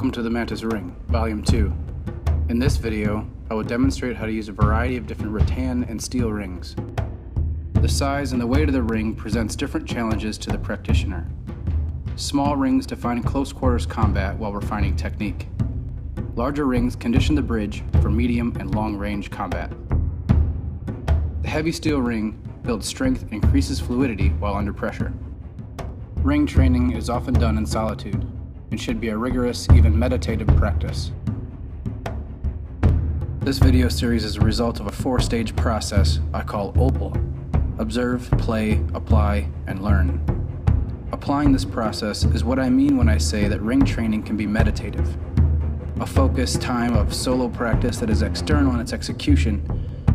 Welcome to the Mantis Ring Volume 2. In this video, I will demonstrate how to use a variety of different rattan and steel rings. The size and the weight of the ring presents different challenges to the practitioner. Small rings define close quarters combat while refining technique. Larger rings condition the bridge for medium and long range combat. The heavy steel ring builds strength and increases fluidity while under pressure. Ring training is often done in solitude and should be a rigorous, even meditative practice. This video series is a result of a 4-stage process I call O.P.A.L. Observe, play, apply, and learn. Applying this process is what I mean when I say that ring training can be meditative. A focused time of solo practice that is external in its execution,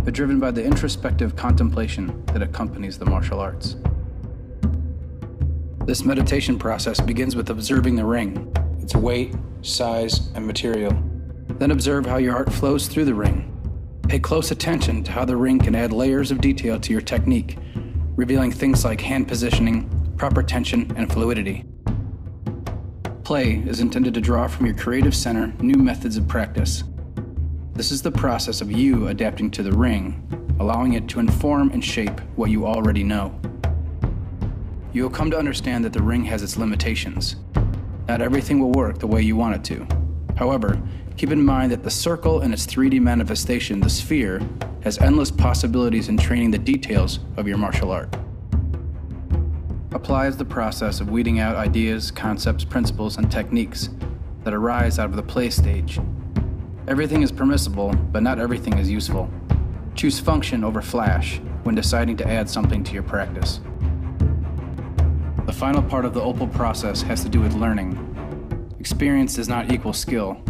but driven by the introspective contemplation that accompanies the martial arts. This meditation process begins with observing the ring, its weight, size, and material. Then observe how your art flows through the ring. Pay close attention to how the ring can add layers of detail to your technique, revealing things like hand positioning, proper tension, and fluidity. Play is intended to draw from your creative center new methods of practice. This is the process of you adapting to the ring, allowing it to inform and shape what you already know. You will come to understand that the ring has its limitations. Not everything will work the way you want it to. However, keep in mind that the circle and its 3D manifestation, the sphere, has endless possibilities in training the details of your martial art. Apply is the process of weeding out ideas, concepts, principles, and techniques that arise out of the play stage. Everything is permissible, but not everything is useful. Choose function over flash when deciding to add something to your practice. The final part of the O.P.A.L process has to do with learning. Experience does not equal skill.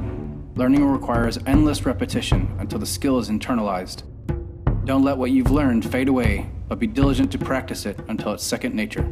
Learning requires endless repetition until the skill is internalized. Don't let what you've learned fade away, but be diligent to practice it until it's second nature.